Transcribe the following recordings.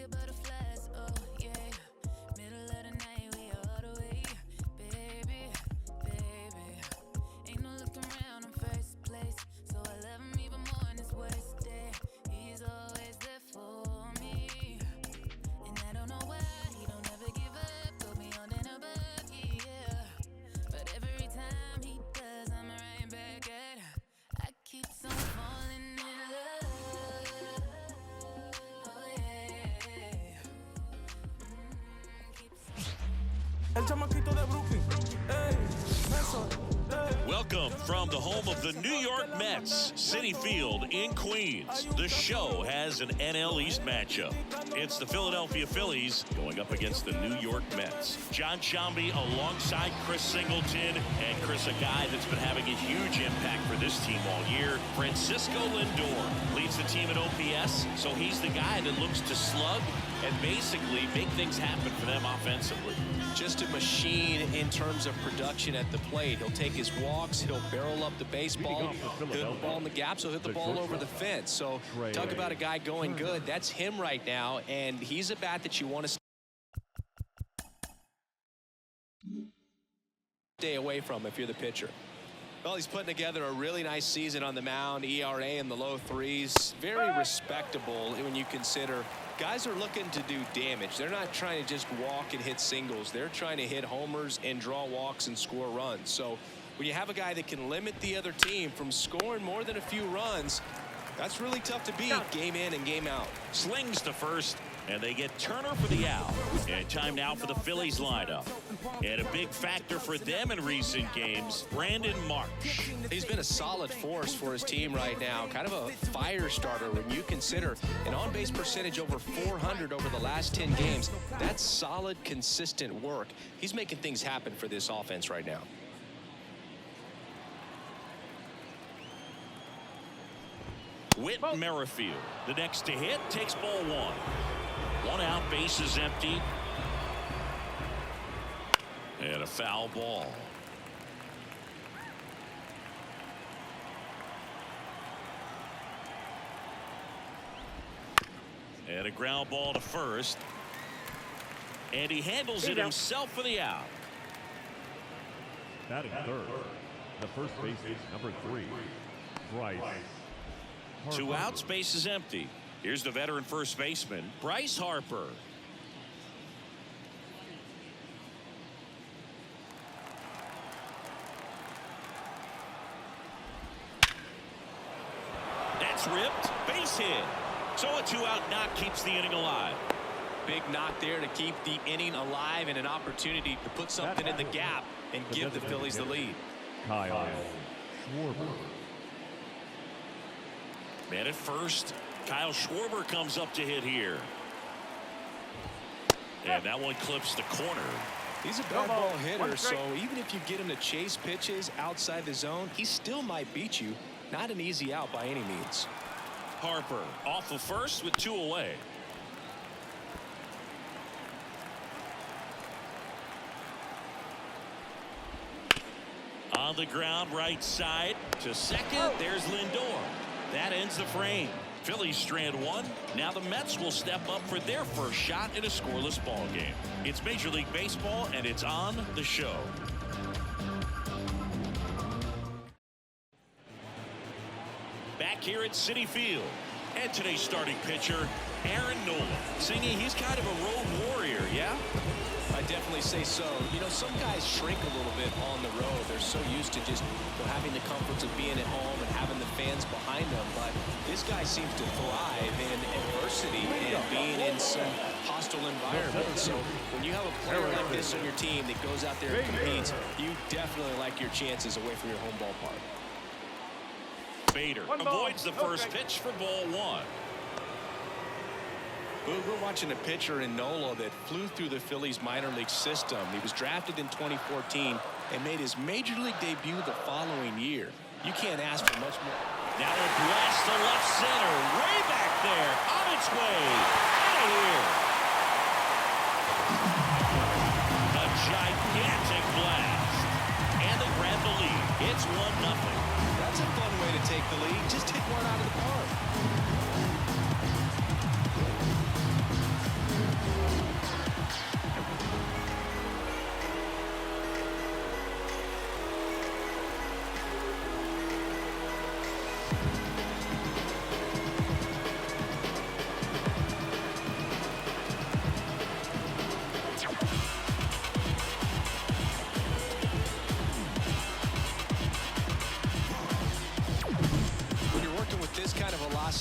get butterflies, oh yeah. Middle of the night, we all the way. Baby, baby. Ain't no looking around in first place. So I love him even more in his worst day. He's always there for me. And I don't know why he don't ever give up. Put me on and above, yeah. But every time he does, I'm right back at her. I keep on falling in love. Oh yeah. El chamaquito de Brooklyn. Ey, eso. Welcome from the home of the New York Mets, Citi Field in Queens. The show has an NL East matchup. It's the Philadelphia Phillies going up against the New York Mets. John Sciambi alongside Chris Singleton. And Chris, a guy that's been having a huge impact for this team all year. Francisco Lindor leads the team at OPS, so he's the guy that looks to slug and basically make things happen for them offensively. Just a machine in terms of production at the plate. He'll take his walks, he'll barrel up the baseball, hit the ball in the gaps, he'll hit the ball over the fence. So talk about a guy going good. That's him right now, and he's a bat that you want to stay away from if you're the pitcher. Well, he's putting together a really nice season on the mound. ERA in the low threes. Very respectable when you consider guys are looking to do damage. They're not trying to just walk and hit singles. They're trying to hit homers and draw walks and score runs. So when you have a guy that can limit the other team from scoring more than a few runs, that's really tough to beat game in and game out. Slings to first, and they get Turner for the out. And time now for the Phillies lineup. And a big factor for them in recent games, Brandon Marsh. He's been a solid force for his team right now. Kind of a fire starter when you consider an on-base percentage over 400 over the last 10 games. That's solid, consistent work. He's making things happen for this offense right now. Whit Merrifield, the next to hit, takes ball one. One out, base is empty. And a foul ball. And a ground ball to first. And he handles it himself for the out. Batting third, the first baseman, number 3, Bryce. Two outs, base is empty. Here's the veteran first baseman, Bryce Harper. That's ripped, base hit. So a two-out knock keeps the inning alive. Big knock there to keep the inning alive and an opportunity to put something in the gap and give the Phillies the lead. Kyle Schwarber. Man at first, Kyle Schwarber comes up to hit here. And that one clips the corner. He's a bad ball hitter, so even if you get him to chase pitches outside the zone, he still might beat you. Not an easy out by any means. Harper off of first with 2 away. On the ground, right side to second. There's Lindor. That ends the frame. Phillies strand one. Now the Mets will step up for their first shot in a scoreless ball game. It's Major League Baseball, and it's on the show. Back here at Citi Field. And today's starting pitcher, Aaron Nola. Singing, he's kind of a road warrior, yeah? I definitely say so. You know, some guys shrink a little bit on the road. They're so used to just having the comforts of being at home and having the fans behind them. But this guy seems to thrive in adversity and being in some hostile environments. So when you have a player like this on your team that goes out there and competes, you definitely like your chances away from your home ballpark. Bader avoids the first pitch for ball one. We're watching a pitcher in Nola that flew through the Phillies minor league system. He was drafted in 2014 and made his major league debut the following year. You can't ask for much more. Now a blast to left center, way back there, on its way out of here. A gigantic blast, and they grab the lead. It's 1-0. That's a fun way to take the lead. Just hit one out of the park.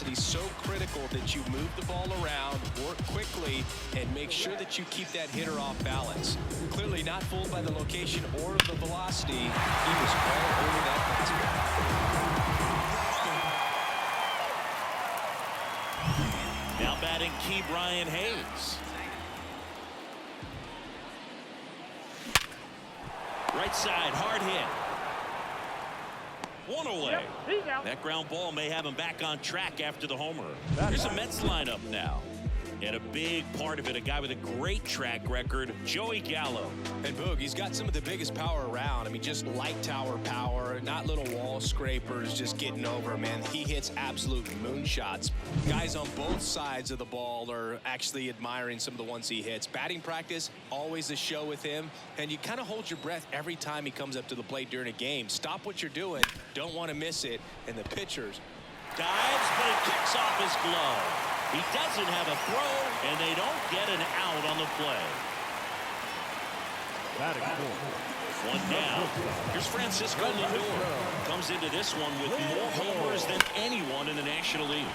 velocity so critical that you move the ball around, work quickly, and make sure that you keep that hitter off balance. Clearly not fooled by the location or the velocity. He was all over that fastball. Now batting Key Brian Hayes. Right side, hard hit. One away. That ground ball may have him back on track after the homer. Here's a Mets lineup now. And a big part of it, a guy with a great track record, Joey Gallo. And Boog, he's got some of the biggest power around. I mean, just light tower power, not little wall scrapers, just getting over, man. He hits absolute moonshots. Guys on both sides of the ball are actually admiring some of the ones he hits. Batting practice, always a show with him. And you kind of hold your breath every time he comes up to the plate during a game. Stop what you're doing. Don't want to miss it. And the pitchers. Dives, but it kicks off his glove. He doesn't have a throw, and they don't get an out on the play. Batting fourth. One down. Here's Francisco Lindor. Comes into this one with more homers than anyone in the National League.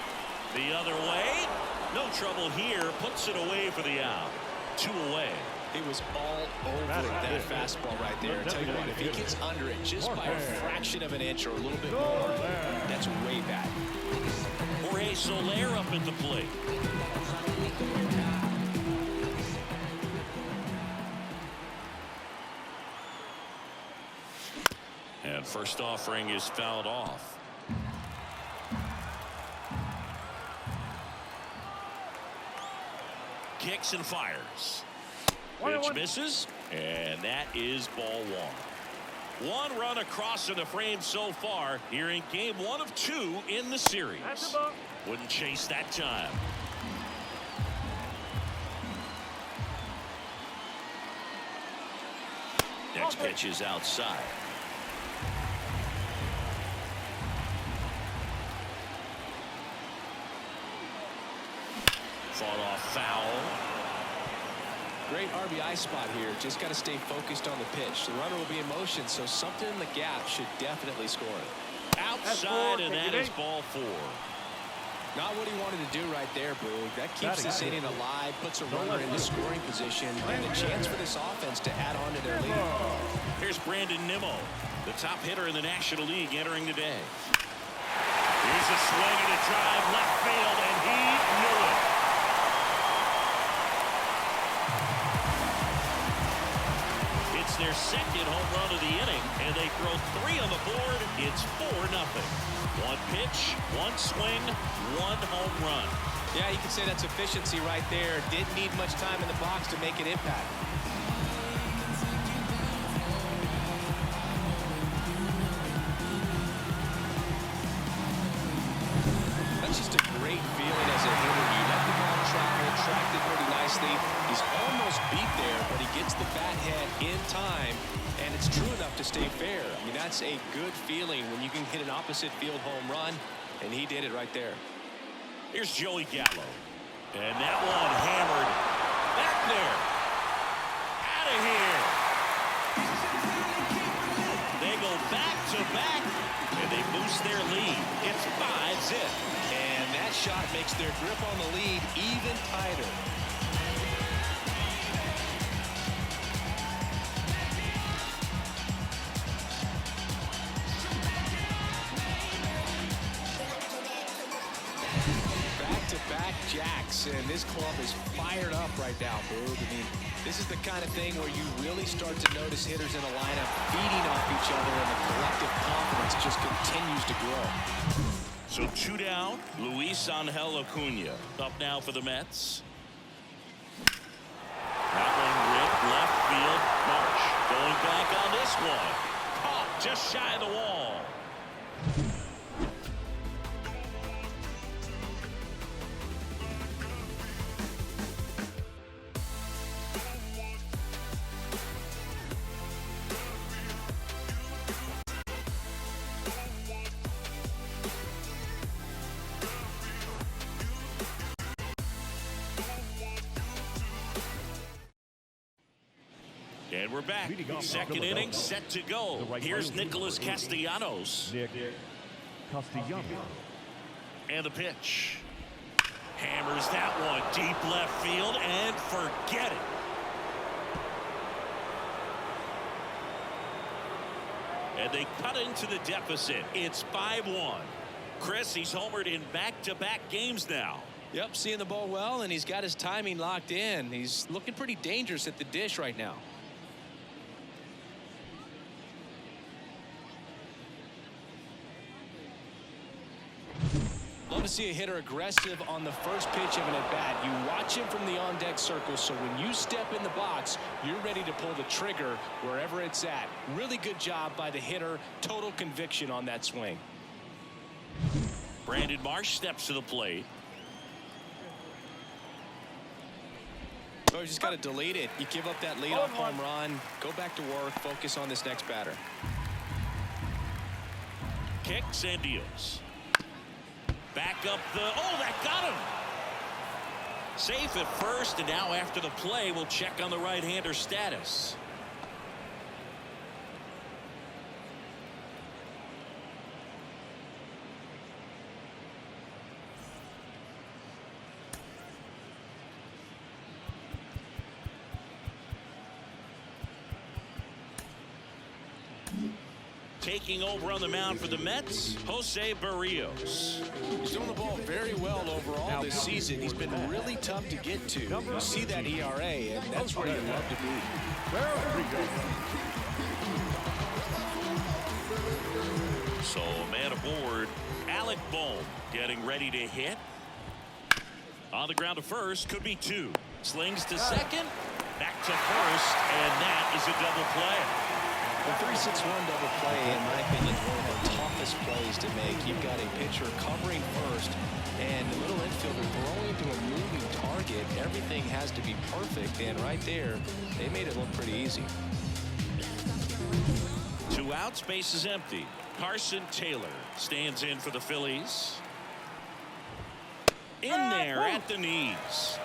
The other way. No trouble here. Puts it away for the out. 2 away. It was all over that fastball right there. I tell you what, if he gets under it just by a fraction of an inch or a little bit more, that's way back. Jorge Soler up at the plate. And first offering is fouled off. Kicks and fires. Pitch misses, and that is ball one. One run across in the frame so far here in game 1 of 2 in the series. Wouldn't chase that time. Next pitch is outside. Fought off foul. Great RBI spot here. Just got to stay focused on the pitch. The runner will be in motion, so something in the gap should definitely score it. Outside, and that is ball 4. Not what he wanted to do right there, Boog. That keeps this inning alive, puts a runner in the scoring position, and a chance for this offense to add on to their lead. Here's Brandon Nimmo, the top hitter in the National League entering the day. Here's a swing and a drive left field, and he knew it. It's their second home run of the inning, and they throw 3 on the board. It's 4-0. One pitch, one swing, one home run. Yeah, you can say that's efficiency right there. Didn't need much time in the box to make an impact. That's just a great feeling as a hitter. You let the ball travel, tracked it pretty nicely. He's almost beat there, but he gets the bat head in time, and it's true enough to stay fair. I mean, that's a good feeling when you can hit an opposite field home run, and he did it right there. Here's Joey Gallo. And that one hammered back there. Out of here. They go back to back, and they boost their lead. It's 5-zip. And that shot makes their grip on the lead even tighter. Back-to-back jacks, and this club is fired up right now, Boog. I mean, this is the kind of thing where you really start to notice hitters in a lineup feeding off each other, and the collective confidence just continues to grow. So 2 down. Luis Angel Acuna up now for the Mets. That one ripped left field. Marsh going back on this one. Caught just shy of the wall. And we're back. Second inning set to go. Here's Nicholas Castellanos. Nick Castellanos. And the pitch. Hammers that one deep left field and forget it. And they cut into the deficit. It's 5-1. Chris, he's homered in back-to-back games now. Yep, seeing the ball well, and he's got his timing locked in. He's looking pretty dangerous at the dish right now. Love to see a hitter aggressive on the first pitch of an at-bat. You watch him from the on-deck circle, so when you step in the box, you're ready to pull the trigger wherever it's at. Really good job by the hitter. Total conviction on that swing. Brandon Marsh steps to the plate. So you just got to delete it. You give up that leadoff home run. Go back to work. Focus on this next batter. Kicks and deals. Back up the... Oh, that got him. Safe at first, and now after the play, we'll check on the right-hander's status. Taking over on the mound for the Mets, Jose Barrios. He's doing the ball very well overall this season. He's been really tough to get to. You see that ERA, and that's where you love to be. So, man aboard, Alec Bohm getting ready to hit. On the ground to first, could be two. Slings to second, back to first, and that is a double play. The 3-6-1 double play, in my opinion, is one of the toughest plays to make. You've got a pitcher covering first and the middle infielder throwing to a moving target. Everything has to be perfect, and right there, they made it look pretty easy. 2 outs, base is empty. Carson Taylor stands in for the Phillies. In there at the knees.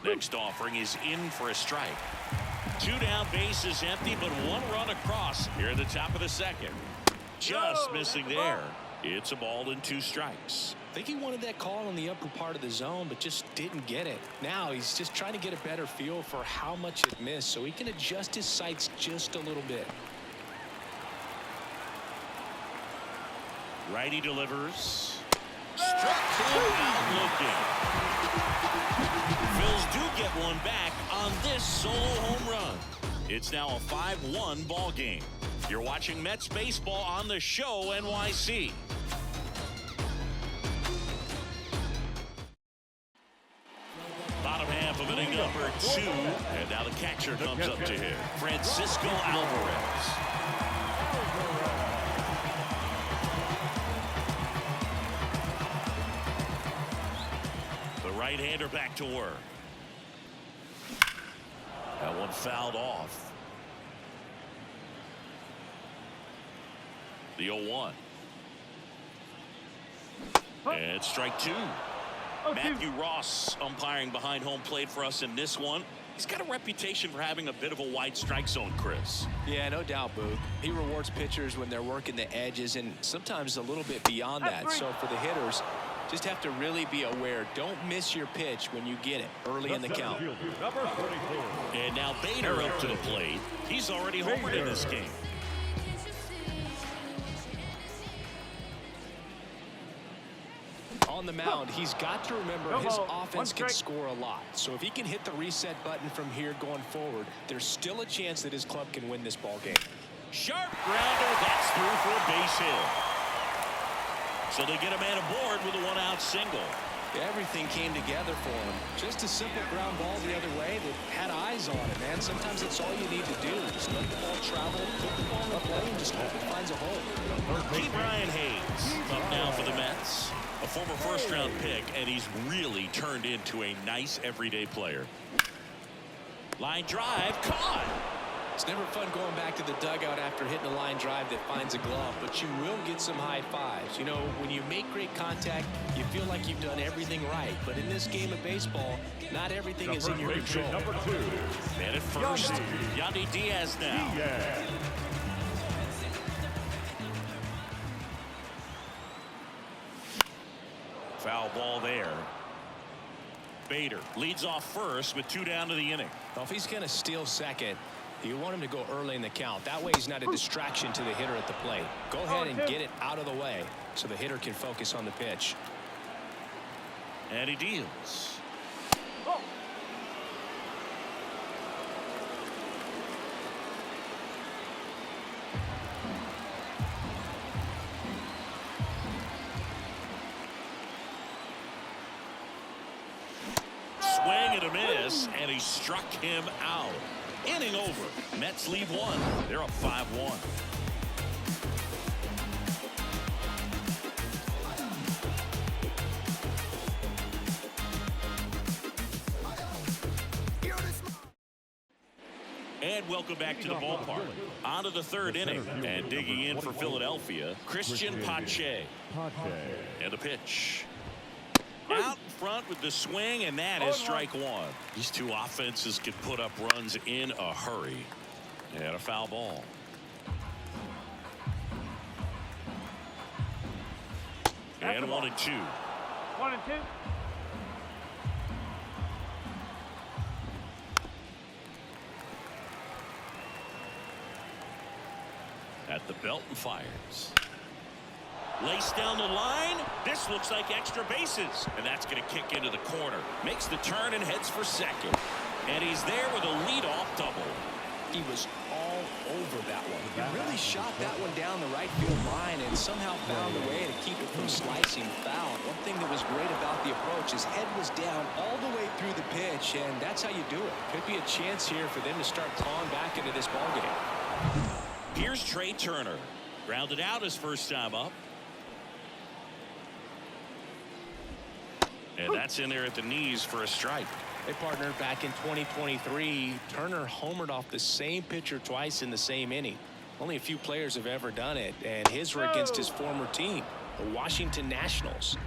Next offering is in for a strike. 2 down, base is empty, but 1 run across here at the top of the second. Just missing there. It's a ball and 2 strikes. I think he wanted that call in the upper part of the zone, but just didn't get it. Now he's just trying to get a better feel for how much it missed so he can adjust his sights just a little bit. Righty delivers. Struck him out looking. Phils do get one back on this solo home run. It's now a 5-1 ball game. You're watching Mets baseball on the Show NYC. Bottom half of inning number 2, and now the catcher comes up to him, Francisco Alvarez. Right-hander back to work. That one fouled off. The 0-1. And strike 2. Matthew Ross umpiring behind home plate for us in this one. He's got a reputation for having a bit of a wide strike zone, Chris. Yeah, no doubt, Booth. He rewards pitchers when they're working the edges and sometimes a little bit beyond that. So for the hitters, just have to really be aware. Don't miss your pitch when you get it early in the count. And now Bader up to the plate. He's already homered in this game. On the mound, he's got to remember his offense can score a lot. So if he can hit the reset button from here going forward, there's still a chance that his club can win this ball game. Sharp grounder, that's through for a base hit. So they get a man aboard with a 1-out single. Everything came together for him. Just a simple ground ball the other way that had eyes on it, man. Sometimes that's all you need to do. Just let the ball travel, put the ball in the play, and just hope it finds a hole. Keep Ryan Hayes up now for the Mets. A former first-round pick, and he's really turned into a nice everyday player. Line drive, caught. It's never fun going back to the dugout after hitting a line drive that finds a glove, but you will get some high fives. You know, when you make great contact, you feel like you've done everything right. But in this game of baseball, not everything is in your control. Number 2. And at first, Yandy Diaz now. Foul ball there. Bader leads off first with 2 down to the inning. Well, if he's going to steal second, you want him to go early in the count. That way he's not a distraction to the hitter at the plate. Go ahead and get it out of the way so the hitter can focus on the pitch. And he deals. Swing and a miss, and he struck him out. Inning over. Mets lead 1. They're up 5-1. And welcome back to the ballpark. On to the 3rd inning. And digging in for Philadelphia, Christian Pache. And the pitch. Out front with the swing, and that is strike 1. These two offenses can put up runs in a hurry. And a foul ball. And 1-2. 1-2. At the belt and fires. Laced down the line. This looks like extra bases. And that's going to kick into the corner. Makes the turn and heads for second. And he's there with a leadoff double. He was all over that one. He really shot that one down the right field line and somehow found a way to keep it from slicing foul. One thing that was great about the approach, his head was down all the way through the pitch, and that's how you do it. Could be a chance here for them to start clawing back into this ballgame. Here's Trey Turner. Grounded out his first time up. And that's in there at the knees for a strike. Hey, partner, back in 2023, Turner homered off the same pitcher twice in the same inning. Only a few players have ever done it, and his were against his former team, the Washington Nationals.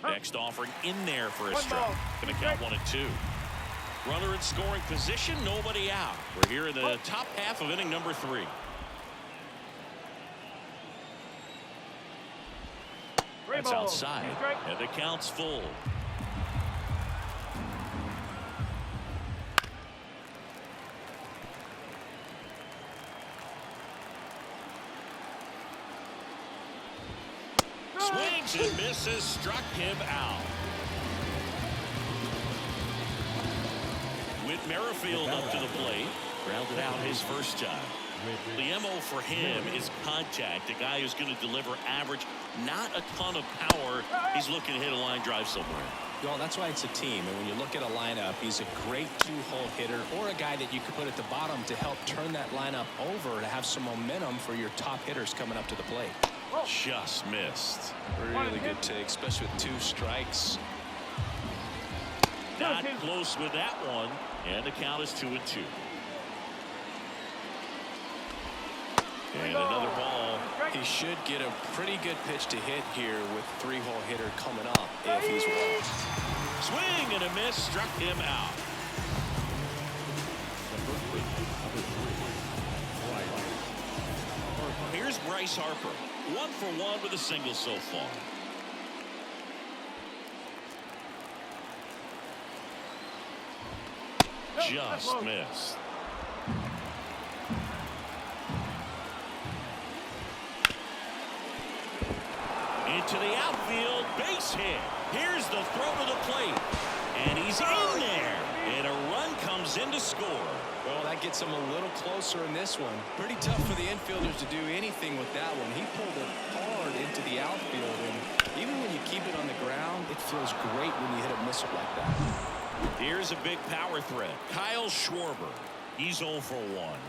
Next offering in there for a strike. Going to count 1-2. Runner in scoring position, nobody out. We're here in the top half of inning number 3. That's outside, and the count's full. Swings and misses, struck him out. Whit Merrifield up to the plate, grounded out his first time. The MO for him is contact. A guy who's going to deliver average, not a ton of power. He's looking to hit a line drive somewhere. Well, that's why it's a team. And when you look at a lineup, he's a great 2-hole hitter or a guy that you could put at the bottom to help turn that lineup over to have some momentum for your top hitters coming up to the plate. Just missed. Really good take, especially with 2 strikes. Not close with that one. And the count is 2-2. And another ball. He should get a pretty good pitch to hit here with 3-hole hitter coming up if he's wrong. Swing and a miss, struck him out. Here's Bryce Harper. 1 for 1 with a single so far. Just missed. Into the outfield, base hit. Here's the throw to the plate. And he's in there. And a run comes in to score. Well, that gets him a little closer in this one. Pretty tough for the infielders to do anything with that one. He pulled it hard into the outfield. And even when you keep it on the ground, it feels great when you hit a missile like that. Here's a big power threat. Kyle Schwarber. He's 0 for 1.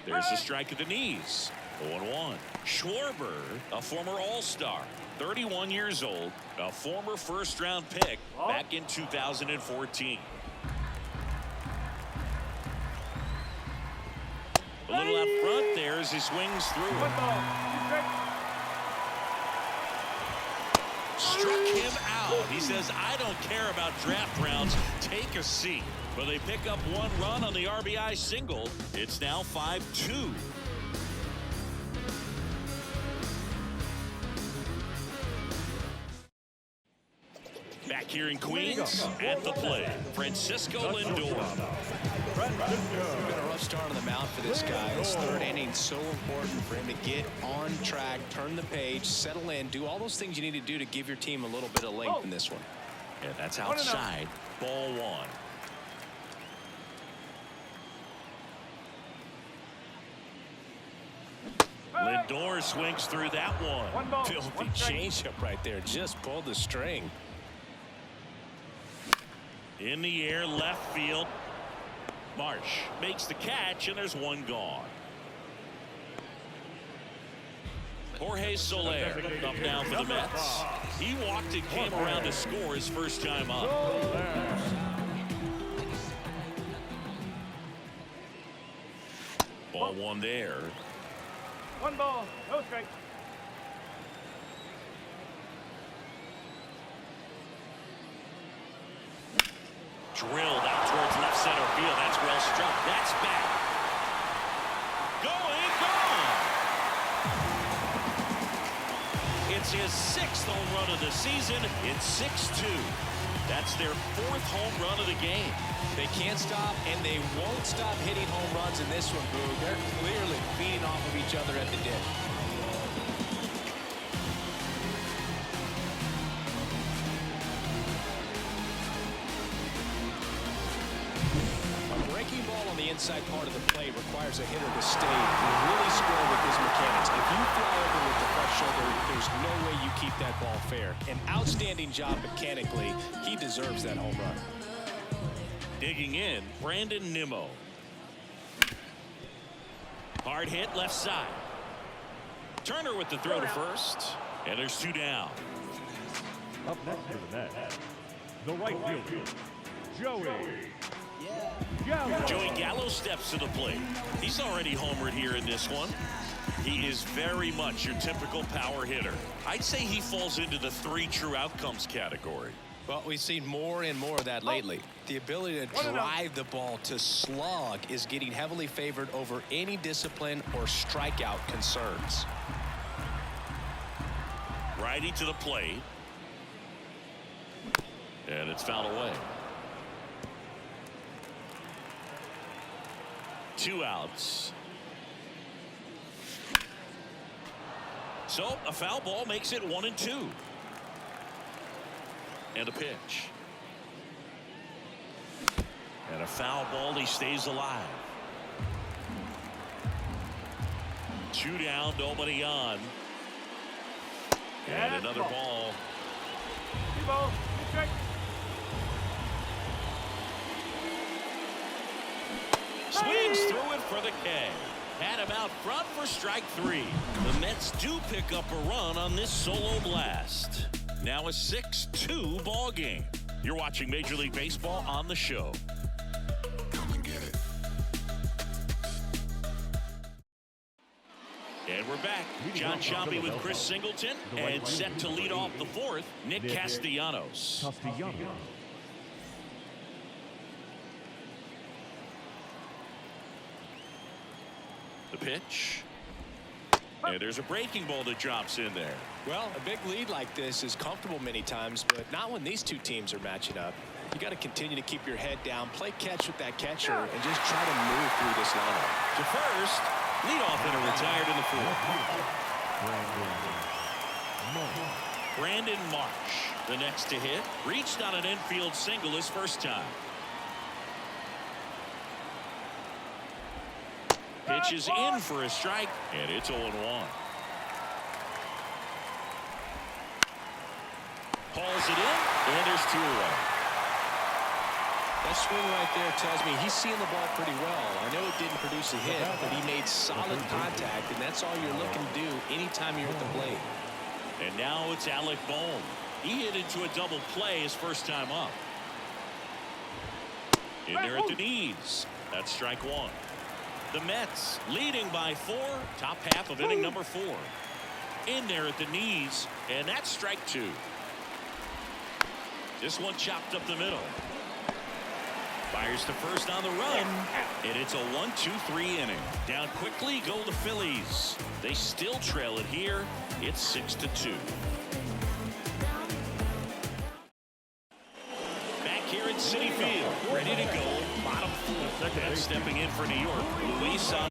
There's a strike at the knees. 0-1. Schwarber, a former All-Star, 31 years old, a former first-round pick back in 2014. A little out front there as he swings through it. Struck him out. He says, I don't care about draft rounds. Take a seat. But they pick up one run on the RBI single. It's now 5-2. Back here in Queens, at the plate, Francisco Lindor. It's been a rough start on the mound for this guy. His third inning so important for him to get on track, turn the page, settle in, do all those things you need to do to give your team a little bit of length in this one. Yeah, that's outside. Ball one. Lindor swings through that one. Filthy changeup right there. Just pulled the string. In the air, left field. Marsh makes the catch, and there's one gone. Jorge Soler up now for the Mets. He walked and came around to score his first time up. Ball one there. 1 ball, no strike. Drilled out towards left center field. That's well struck. That's back. Going, gone. It's his 6th home run of the season. It's 6-2. That's their 4th home run of the game. They can't stop, and they won't stop hitting home runs in this one, Boo. They're clearly feeding off of each other at the dip. Breaking ball on the inside part of the plate requires a hitter to stay really square with his mechanics. If you fly over with the front shoulder, there's no way you keep that ball fair. An outstanding job mechanically. He deserves that home run. Digging in, Brandon Nimmo. Hard hit left side. Turner with the throw to first. And there's 2 down. Up next for the Mets, the right fielder, Joey Gallo steps to the plate. He's already homered here in this one. He is very much your typical power hitter. I'd say he falls into the 3 true outcomes category. Well, we've seen more and more of that lately. The ability to drive the ball to slug is getting heavily favored over any discipline or strikeout concerns. Righty to the plate. And it's fouled away. 2 outs. So a foul ball makes it 1-2. And a pitch. And a foul ball. He stays alive. 2 down, nobody on. And another ball. 2 balls, 2 strikes. Swings through it for the K. Had him out front for strike 3. The Mets do pick up a run on this solo blast. Now a 6-2 ball game. You're watching Major League Baseball on the show. Come and get it. And we're back. John Sciambi with Chris Singleton, and set to lead off the 4th, Nick Castellanos. The pitch. And there's a breaking ball that drops in there. Well, a big lead like this is comfortable many times, but not when these 2 teams are matching up. You got to continue to keep your head down, play catch with that catcher, and just try to move through this lineup. To first, leadoff hitter retired in the 4th. Brandon Marsh, the next to hit, reached on an infield single his first time. Pitch is in for a strike, and it's 0-1. Hauls it in, and there's 2 away. That swing right there tells me he's seeing the ball pretty well. I know it didn't produce a hit, but he made solid contact, and that's all you're looking to do anytime you're at the plate. And now it's Alec Bohm. He hit into a double play his first time up. In there at the knees. That's strike one. The Mets leading by 4. Top half of inning number 4. In there at the knees, and that's strike 2. This one chopped up the middle. Fires to first on the run, and it's a 1-2-3 inning. Down quickly go the Phillies. They still trail it here. It's 6-2. Back here at Citi Field, ready to go. Bottom 4. That's stepping in for New York. Luis on.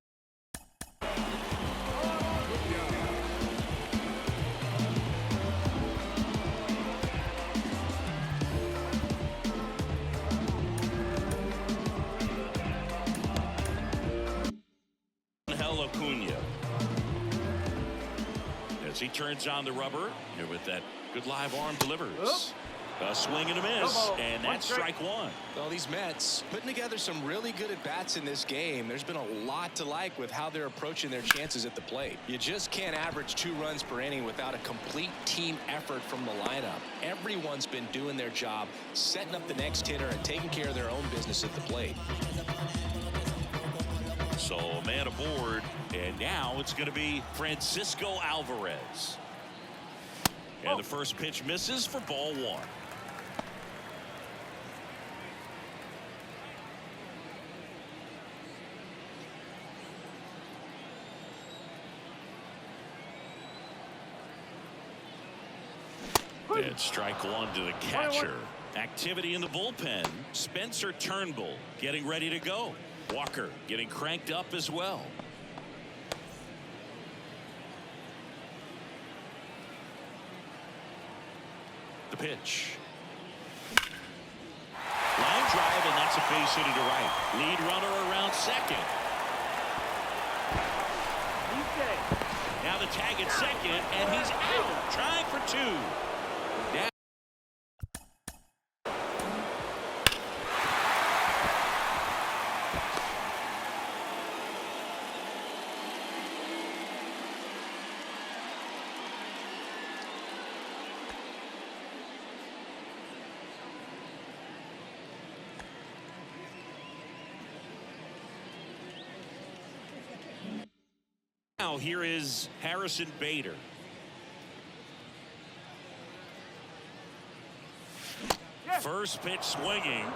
As he turns on the rubber here with that good live arm delivers. A swing and a miss, and that's strike 1. Well, these Mets putting together some really good at-bats in this game. There's been a lot to like with how they're approaching their chances at the plate. You just can't average 2 runs per inning without a complete team effort from the lineup. Everyone's been doing their job, setting up the next hitter and taking care of their own business at the plate. So a man aboard, and now it's going to be Francisco Alvarez. And the first pitch misses for ball 1. And strike 1 to the catcher. Activity in the bullpen. Spencer Turnbull getting ready to go. Walker getting cranked up as well. The pitch. Line drive, and that's a base hit to right. Lead runner around second. Now the tag at second, and he's out. Trying for 2. Now here is Harrison Bader. First pitch swinging.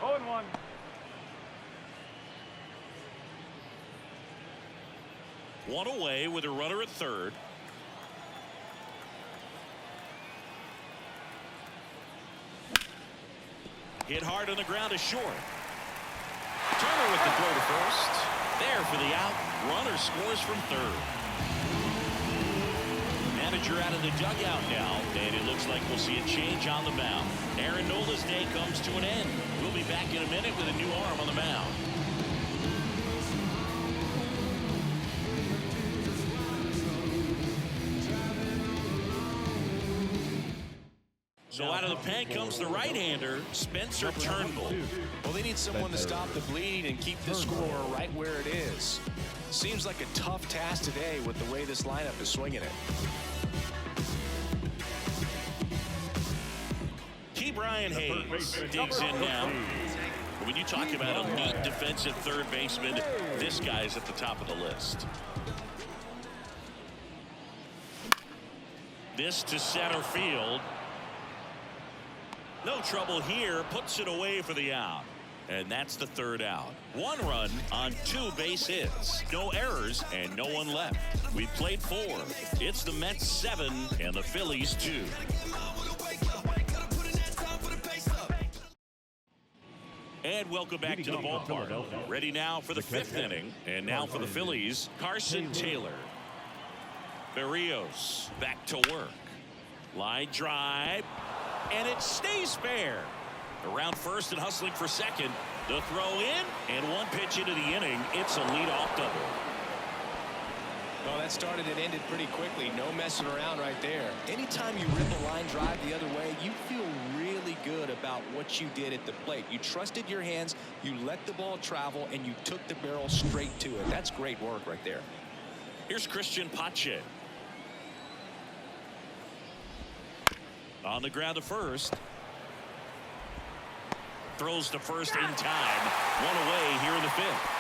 0-1. One away with a runner at third. Hit hard on the ground to short. Turner with the throw to first. There for the out. Runner scores from third. Manager out of the dugout now, and it looks like we'll see a change on the mound. Aaron Nola's day comes to an end. We'll be back in a minute with a new arm on the mound. So out of the pen comes the right-hander, Spencer Turnbull. Well, they need someone to stop the bleed and keep the score right where it is. Seems like a tough task today with the way this lineup is swinging it. Brian Hayes digs in now. When you talk about elite defensive third baseman, this guy's at the top of the list. This to center field. No trouble here. Puts it away for the out. And that's the third out. 1 run on 2 base hits. No errors and no one left. We've played 4. It's the Mets 7 and the Phillies 2. And welcome back to the ballpark. Ready now for the 5th inning. And now for the Phillies, Carson Taylor. Berrios back to work. Line drive. And it stays fair. Around first and hustling for second. The throw in. And 1 pitch into the inning. It's a leadoff double. Well, that started and ended pretty quickly. No messing around right there. Anytime you rip a line drive the other way, you feel really good about what you did at the plate. You trusted your hands, you let the ball travel, and you took the barrel straight to it. That's great work right there. Here's Christian Pache. On the ground to first. Throws to first in time. One away here in the fifth.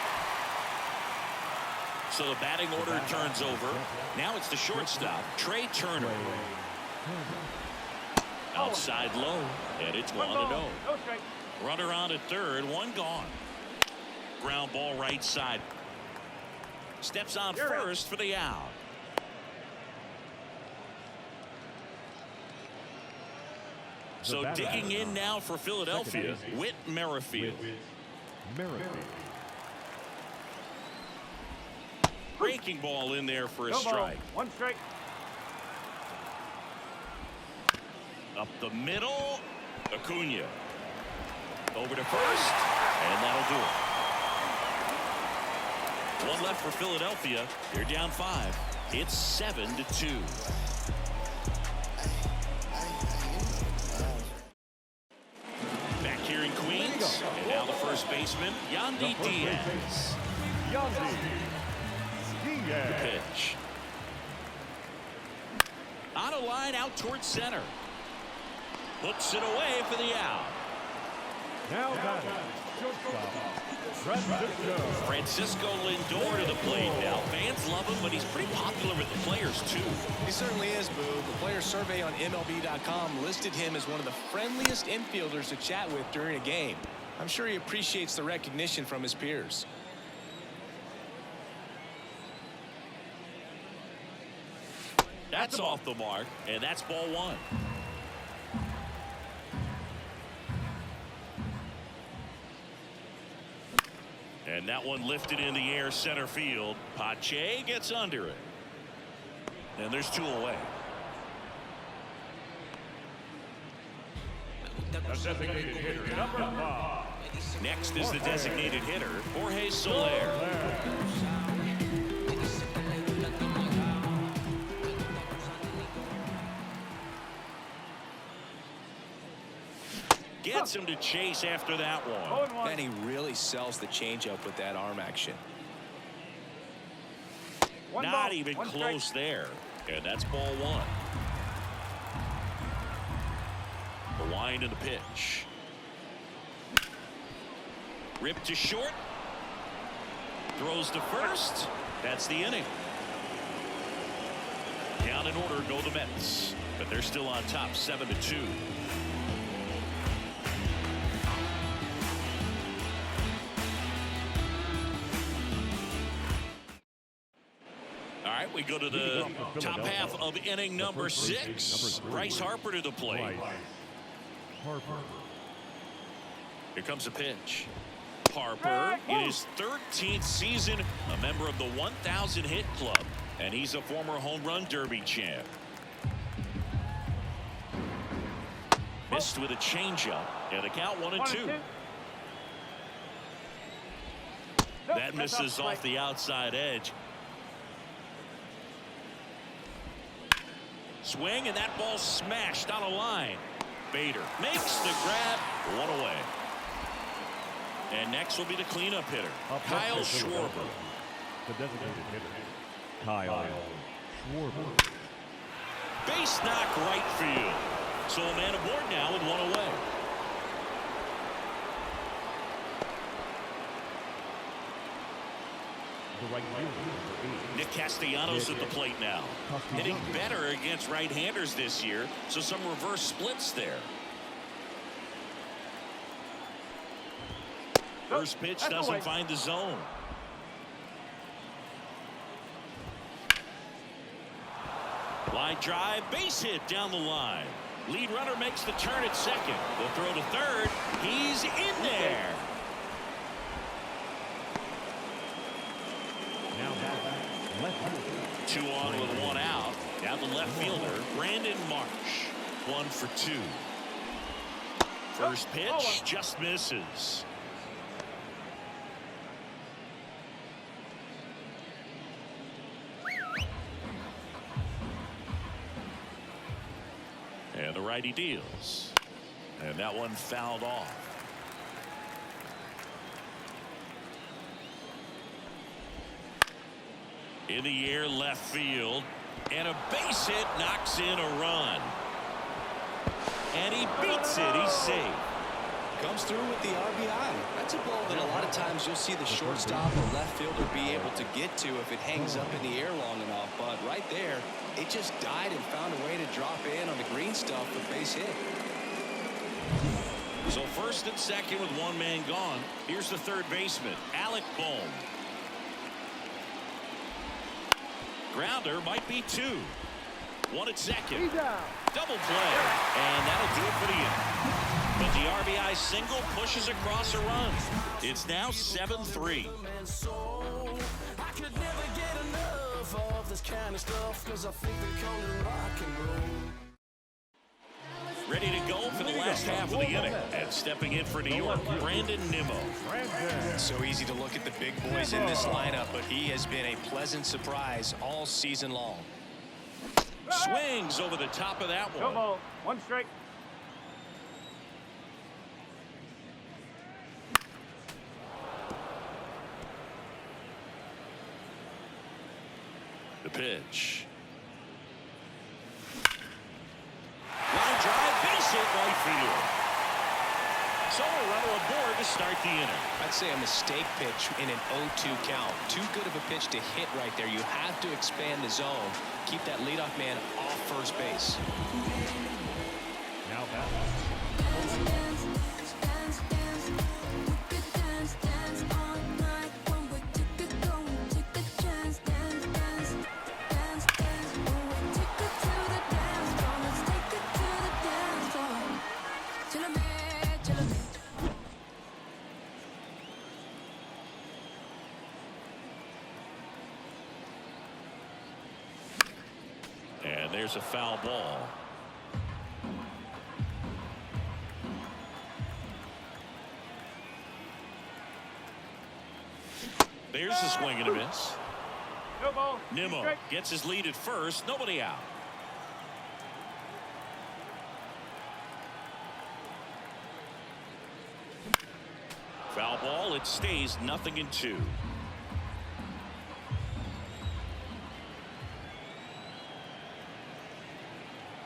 So the batting order turns over. Now it's the shortstop, Trey Turner. Outside low, and it's 1-0. No strike. Runner on at third, one gone. Ground ball right side. Steps on first for the out. So digging in now for Philadelphia, Whit Merrifield. Breaking ball in there for a strike. One strike. Up the middle, Acuna. Over to first, and that'll do it. One left for Philadelphia. They're down 5. It's 7-2. Back here in Queens, and now the first baseman, Yandy Diaz. Pitch. On a line out towards center. Puts it away for the out. Now batting, shortstop, Francisco Lindor to the plate now. Fans love him, but he's pretty popular with the players, too. He certainly is, Boo. The player survey on MLB.com listed him as one of the friendliest infielders to chat with during a game. I'm sure he appreciates the recognition from his peers. That's off the mark, and that's ball 1. And that one lifted in the air center field. Pache gets under it. And there's 2 away. the designated hitter, number 5. Next is the designated hitter, Jorge Soler. Gets him to chase after that one. And he really sells the changeup with that arm action. Not even close there. And that's ball 1. The wind and the pitch. Ripped to short. Throws to first. That's the inning. Down in order go the Mets. But they're still on top 7-2. We go to the top half of inning number 6. Bryce Harper to the plate. Here comes a pitch. Harper in his 13th season, a member of the 1,000 hit club, and he's a former home run derby champ. Missed with a changeup, and a count 1-2. That misses off the outside edge. Swing, and that ball smashed on a line. Bader makes the grab. 1 away. And next will be the cleanup hitter, Kyle Schwarber. The designated hitter, Kyle Schwarber. Base knock right field. So a man aboard now with 1 away. The right fielder, Nick Castellanos at the plate now. Hitting better against right-handers this year, so some reverse splits there. First pitch doesn't find the zone. Line drive, base hit down the line. Lead runner makes the turn at second. The throw to third. He's in there. now left fielder. 2 on with 1 out. Now the left fielder, Brandon Marsh. 1 for 2. First pitch just misses. And the righty deals. And that one fouled off. In the air, left field. And a base hit knocks in a run. And he beats it. He's safe. Comes through with the RBI. That's a ball that a lot of times you'll see the shortstop or left fielder be able to get to if it hangs up in the air long enough. But right there, it just died and found a way to drop in on the green stuff for base hit. So first and second with one man gone. Here's the third baseman, Alec Bohm. Grounder might be two. One at second. Double play. And that'll do it for the inning. But the RBI single pushes across a run. It's now 7-3. Ready to go for the last half of the inning. And stepping in for New York, Brandon Nimmo. So easy to look at the big boys in this lineup, but he has been a pleasant surprise all season long. Swings over the top of that No one. ball. One strike. The pitch. Line drive, base hit, right field. So a runner aboard to start the inning. I'd say a mistake pitch in an 0-2 count. Too good of a pitch to hit right there. You have to expand the zone. Keep that leadoff man off first base. Now back. And there's a foul ball. There's a swing and a miss. No ball. Nimmo Strike. gets his lead at first. Nobody out. Foul ball. It stays 0-2.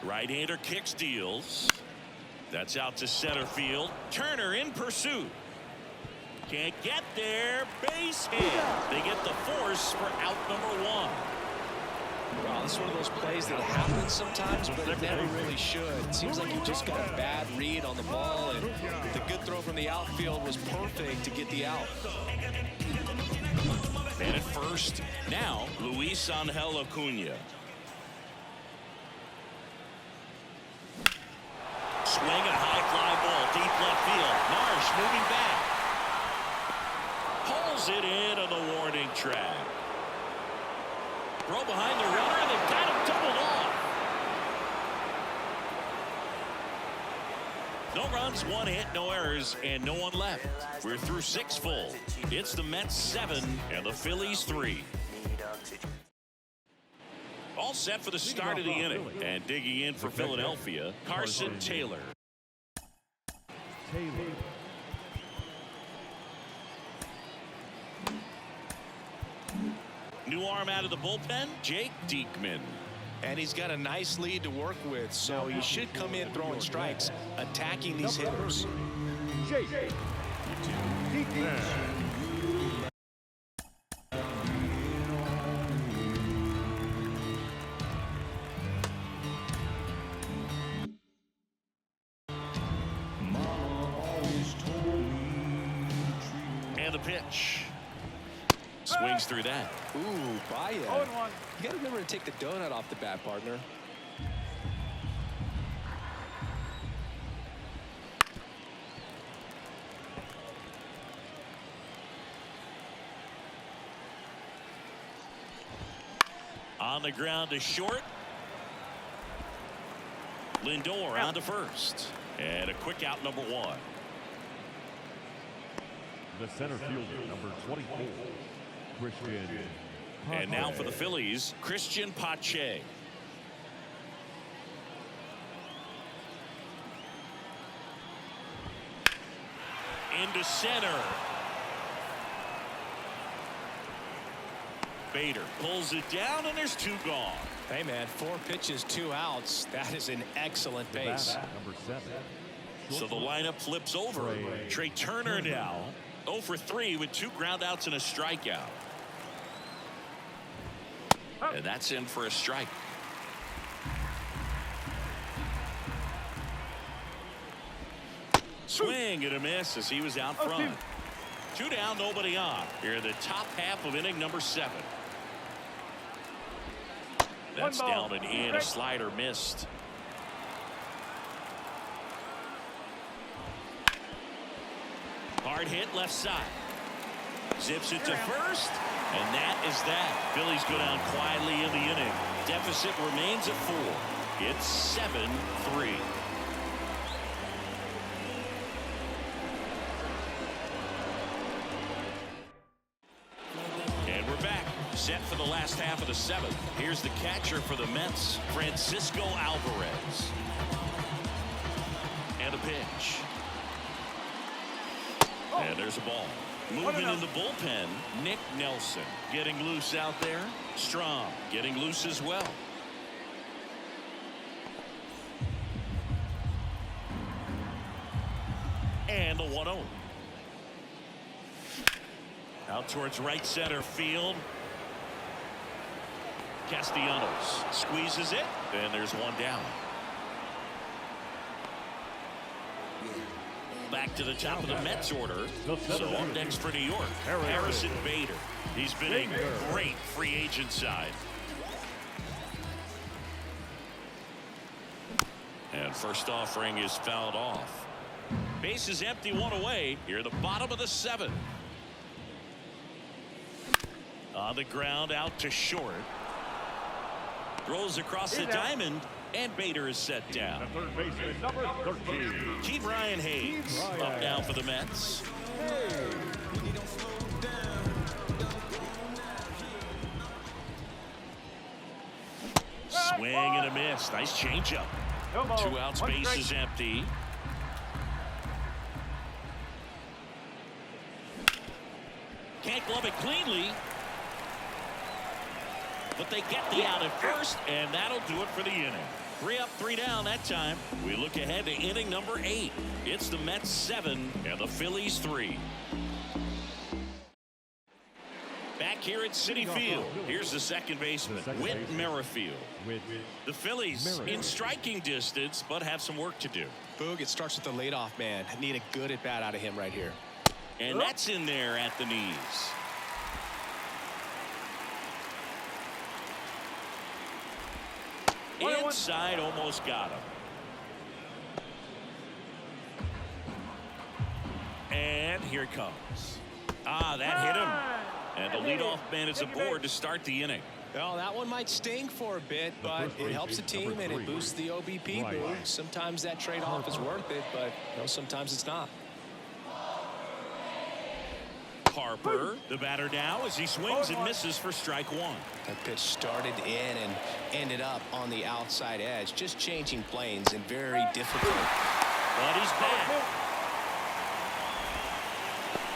Right-hander kicks, deals. That's out to center field. Turner in pursuit. Can't get there. Base hit. They get the force for out number one. Wow, it's one of those plays that happens sometimes, but it never really should. It seems like you just got a bad read on the ball, and the good throw from the outfield was perfect to get the out. And at first, now Luis Angel Acuna. Swing and a high fly ball deep left field. Marsh moving back. Pulls it in on the warning track. Throw behind the runner, and they've got him doubled off. No runs, one hit, no errors, and no one left. We're through 6 full. It's the Mets 7 and the Phillies 3. All set for the start of the inning. And digging in for Philadelphia, Carson Taylor. New arm out of the bullpen, Jake Diekman. And he's got a nice lead to work with, so he should come in throwing strikes, attacking these hitters. Jake. And the pitch. Swings through that. Ooh, Baez. 0-1. You got to remember to take the donut off the bat, partner. On the ground to short. Lindor on to first. And a quick out, number 1. The center fielder, number 24, Christian. And now for the Phillies, Christian Pache. into center. Bader pulls it down, and there's 2 gone. Hey, man, 4 pitches, 2 outs. That is an excellent base. Number 7. So the lineup flips over. Trey Turner now 0 for 3 with 2 groundouts and a strikeout. And that's in for a strike. Swing and a miss as he was out front. 2 down, nobody on. Here in the top half of inning number 7. That's down and in. A slider missed. Hard hit left side. Zips it to first. And that is that. Phillies go down quietly in the inning. Deficit remains at 4. It's 7-3. And we're back. Set for the last half of the 7th. Here's the catcher for the Mets, Francisco Alvarez. And a pitch. And there's a ball. Moving in the bullpen, Nick Nelson getting loose out there. Strom getting loose as well. And the 1-0. Out towards right center field. Castellanos squeezes it, and there's 1 down. Back to the top of the Mets order. So up next for New York, Harrison Bader. He's been a great free agent side. And first offering is fouled off. Base is empty, 1 away. Here at the bottom of the 7th. On the ground, out to short. Throws across the diamond, and Bader is set down. The third baseman, number 13. Ke'Bryan Hayes up now for the Mets. Swing and a miss. Nice changeup. 2 outs, base is empty. Can't glove it cleanly. But they get the out at first, and that'll do it for the inning. 3 up, 3 down that time. We look ahead to inning number 8. It's the Mets 7 and the Phillies 3. Back here at Citi Field, here's the second baseman, Whit Merrifield. The Phillies in striking distance, but have some work to do. Boog, it starts with the leadoff man. Need a good at bat out of him right here. And that's in there at the knees. Inside, almost got him. And here it comes. That hit him. And the leadoff man is aboard to start the inning. Well, that one might sting for a bit, but it helps the team and it boosts the OBP. Boog. Sometimes that trade-off is worth it, but sometimes it's not. Harper, the batter now, as he swings and misses for strike 1. That pitch started in and ended up on the outside edge, just changing planes and very difficult. But he's back.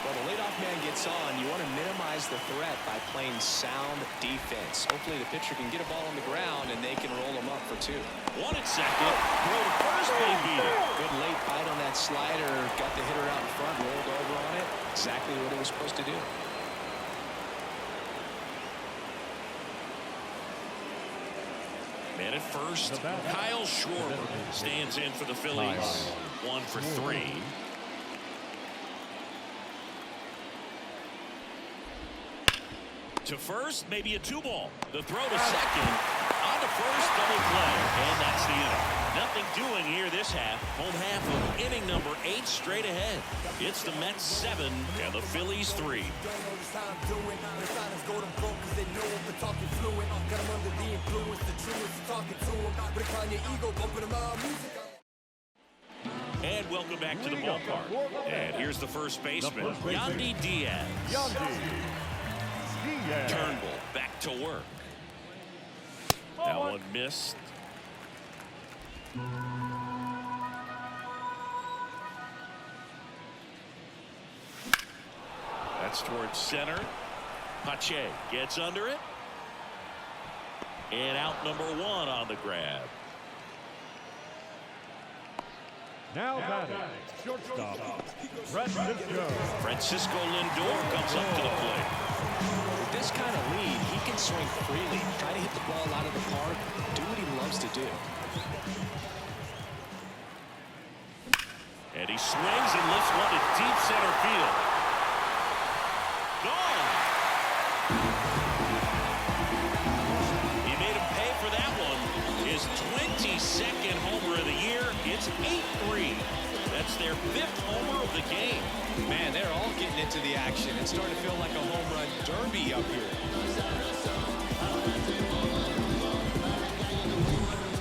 Well, the leadoff man gets on. You want to minimize the threat by playing sound defense. Hopefully the pitcher can get a ball on the ground and they can roll him up for 2. 1 at second. Throw to first, they beat it. Good late bite on that slider. Got the hitter out in front, rolled over on it. Exactly what it was supposed to do. Man at first, Kyle Schwarber stands in for the Phillies. 1 for 3. To first, maybe a 2-ball. The throw to second. On to first, double play. And that's the inning. Nothing doing here this half. Home half of inning number 8 straight ahead. It's the Mets 7 and the Phillies 3. And welcome back to the ballpark. And here's the first baseman, Yandy Diaz. Turnbull back to work. That one missed. It's towards center. Pache gets under it. And out number 1 on the grab. Now batting, shortstop, Francisco Lindor comes up to the plate. With this kind of lead, he can swing freely, try to hit the ball out of the park, do what he loves to do. And he swings and lifts one to deep center field. Gone. He made him pay for that one. His 22nd homer of the year. It's 8-3. That's their 5th homer of the game. Man, they're all getting into the action. It's starting to feel like a home run derby up here.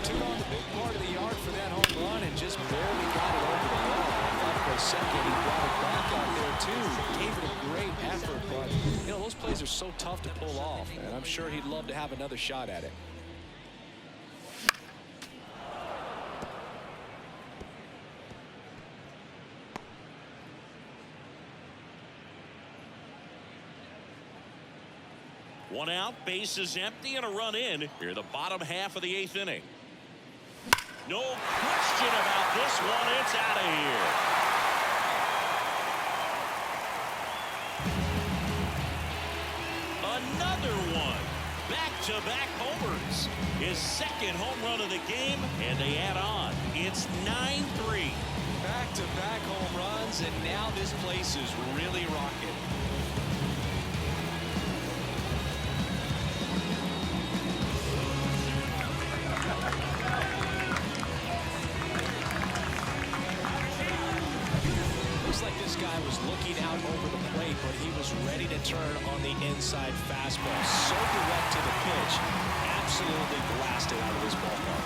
Took on the big part of the yard for that home run and just barely got it over the wall. I thought for a second he brought it back out there too. Gave it a great effort, but you know, those plays are so tough to pull off, and I'm sure he'd love to have another shot at it. One out, bases empty, and a run in. Here, the bottom half of the 8th inning. No question about this one. It's out of here. Another one. Back-to-back homers. His 2nd home run of the game, and they add on. It's 9-3. Back-to-back home runs, and now this place is really rocking. This guy was looking out over the plate, but he was ready to turn on the inside fastball. So direct to the pitch, absolutely blasted out of this ballpark.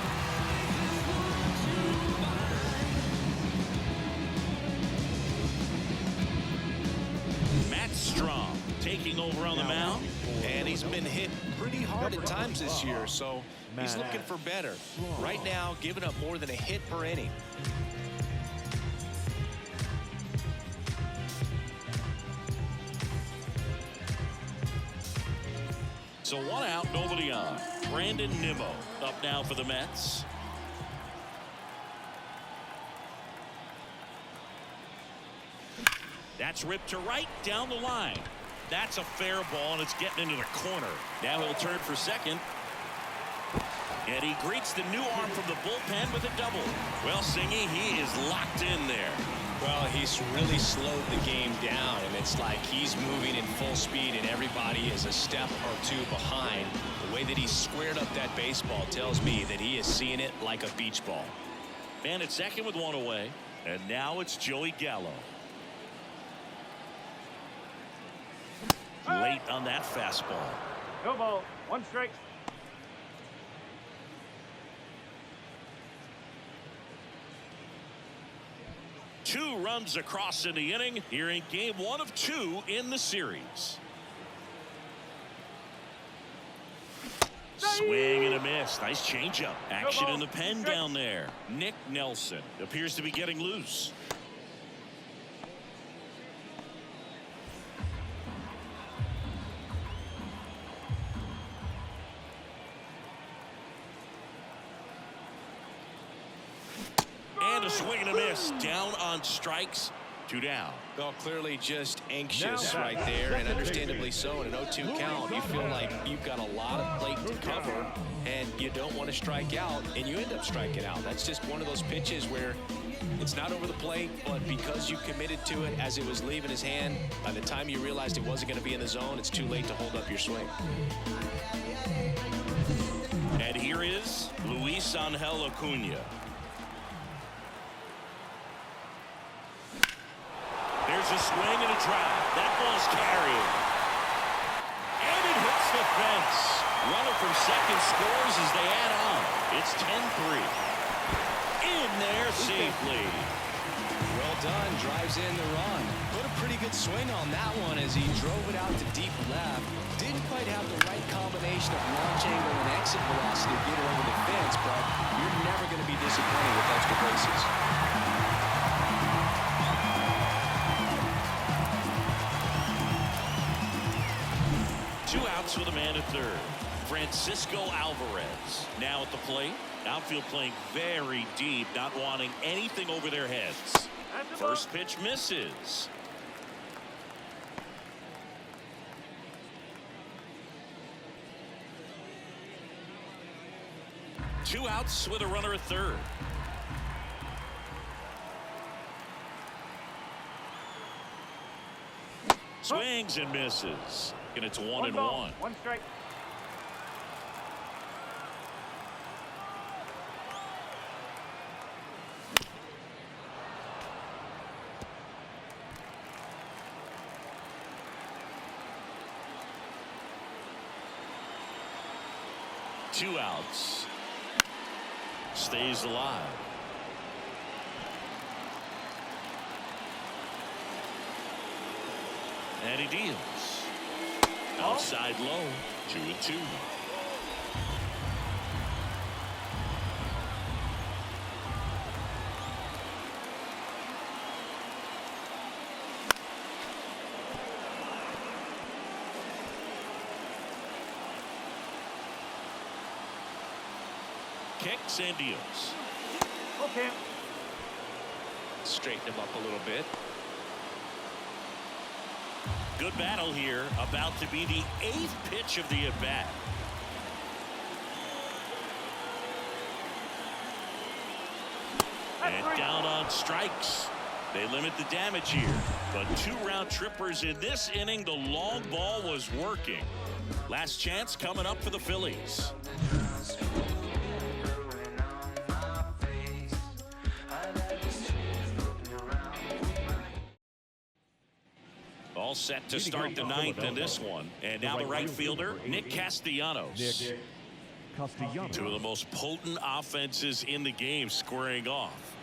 Matt Strom taking over on the mound. And he's been hit pretty hard at times this year, so he's looking for better. Right now, giving up more than a hit per inning. So 1 out, nobody on. Brandon Nimmo up now for the Mets. That's ripped to right down the line. That's a fair ball, and it's getting into the corner. Now he'll turn for second. And he greets the new arm from the bullpen with a double. Well, Singy, he is locked in there. Well, he's really slowed the game down, and it's like he's moving in full speed, and everybody is a step or 2 behind. The way that he squared up that baseball tells me that he is seeing it like a beach ball. Man at second with 1 away. And now it's Joey Gallo. Late on that fastball. No ball. 1 strike. Two runs across in the inning here in game 1 of 2 in the series. Swing and a miss. Nice changeup. Action in the pen down there. Nick Nelson appears to be getting loose. And a swing and a miss. Down on strikes. 2 down. Well, clearly just anxious right there, and understandably so. In an 0-2 count, you feel like you've got a lot of plate to cover, and you don't want to strike out, and you end up striking out. That's just one of those pitches where it's not over the plate, but because you committed to it as it was leaving his hand, by the time you realized it wasn't going to be in the zone, it's too late to hold up your swing. And here is Luis Angel Acuna. There's a swing and a drive. That ball's carried. And it hits the fence. Runner from second scores as they add on. It's 10-3. In there safely. Well done. Drives in the run. Put a pretty good swing on that one as he drove it out to deep left. Didn't quite have the right combination of launch angle and exit velocity to get it over the fence, but you're never going to be disappointed with extra bases. outs with a man at third. Francisco Alvarez now at the plate. Outfield playing very deep, not wanting anything over their heads. First pitch misses. Two outs with a runner at third. Swings and misses. And it's 1-1. One strike. Two outs. Stays alive. And he deals. Outside low. 2-2. Kicks and deals. Okay. Straighten him up a little bit. Good battle here. About to be the 8th pitch of the at-bat. And down on strikes. They limit the damage here. But 2 round trippers in this inning. The long ball was working. Last chance coming up for the Phillies. All set to start the 9th in this one. And now the right fielder, Nick Castellanos. Two of the most potent offenses in the game squaring off.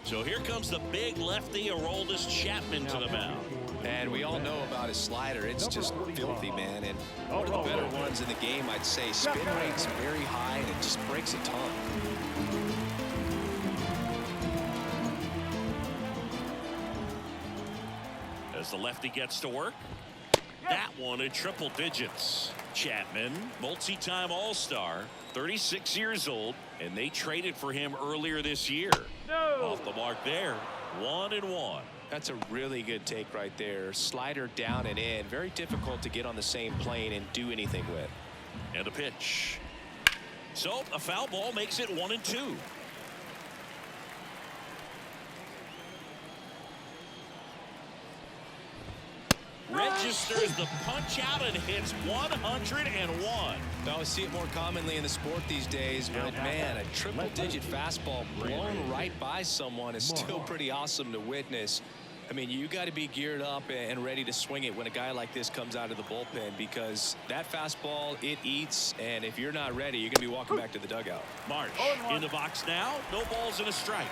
So here comes the big lefty, Aroldis Chapman, to the mound. And we all know about his slider. It's just filthy, man. And one of the better ones in the game, I'd say. Spin rate's very high, and it just breaks a ton. As the lefty gets to work. That one in triple digits. Chapman, multi-time All-Star, 36 years old, and they traded for him earlier this year. Off the mark there. 1-1. That's a really good take right there. Slider down and in. Very difficult to get on the same plane and do anything with. And a pitch. So a foul ball makes it 1-2. Registers the punch out and hits 101. Now we see it more commonly in the sport these days, but man, a triple-digit fastball blown right by someone is still pretty awesome to witness. I mean, you got to be geared up and ready to swing it when a guy like this comes out of the bullpen, because that fastball, it eats, and if you're not ready, you're going to be walking back to the dugout. Marsh in the box now. No balls and a strike.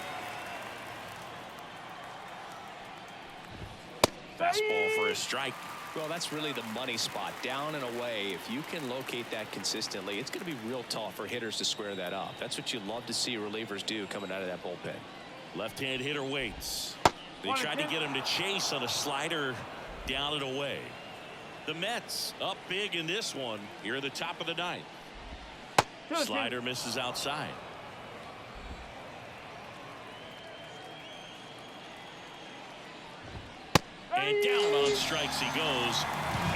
Fastball for a strike. Well, that's really the money spot. Down and away. If you can locate that consistently, it's going to be real tough for hitters to square that up. That's what you love to see relievers do coming out of that bullpen. Left-hand hitter waits. They tried to get him to chase on a slider down and away. The Mets up big in this one here at the top of the 9th. Slider misses outside. And down on strikes he goes.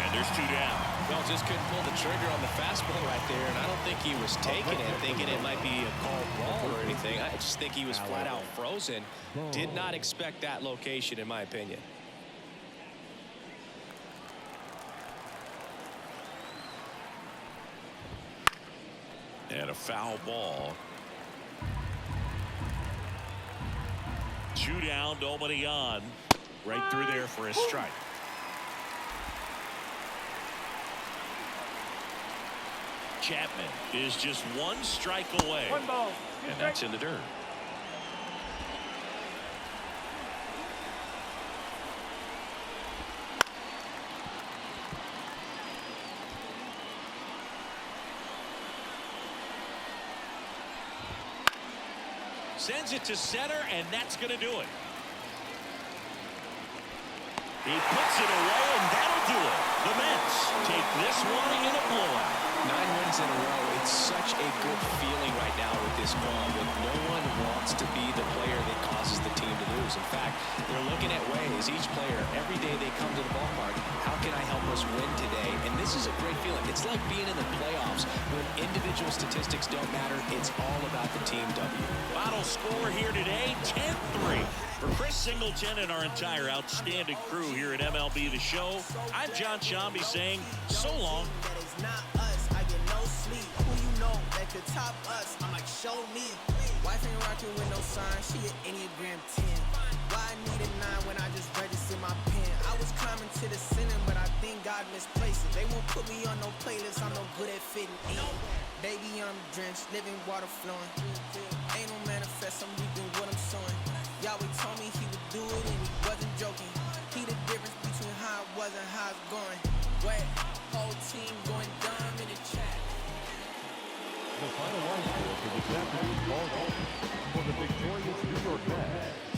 And there's 2 down. Well, just couldn't pull the trigger on the fastball right there, and I don't think he was taking it, thinking it might be a called ball or anything. I just think he was flat out frozen. Did not expect that location, in my opinion. And a foul ball. 2 down, nobody on. Right through there for a strike. Chapman is just 1 strike away. 1 ball. And that's in the dirt. Sends it to center, and that's going to do it. He puts it away, and that'll do it. The Mets take this one in a blowout. 9 wins in a row. It's such a good feeling right now with this club. And no one wants to be the player that causes the team to lose. In fact, they're looking at ways, each player, every day they come to the ballpark, how can I help us win today? And this is a great feeling. It's like being in the playoffs when individual statistics don't matter. It's all about the team W. Final score here today, 10-3. For Chris Singleton and our entire outstanding crew here at MLB The Show, I'm John Shambi saying so long. That is not us. I get no sleep. Who you know that could top us? I'm like, show me. Wife ain't rocking with no sign. She an Enneagram 10. Why I need a 9 when I just registered my pen? I was climbing to the ceiling, but I think God misplaced it. They won't put me on no playlist. I'm no good at fitting in. Baby, I'm drenched, living water flowing. Ain't no manifest. I'm reaping what I'm sowing. Yahweh told me he would do it, and he wasn't joking. He the difference between how it was and how it's going. Wet, whole team going dumb in the chat. The final line score for this afternoon's ball game for the victorious New York Mets.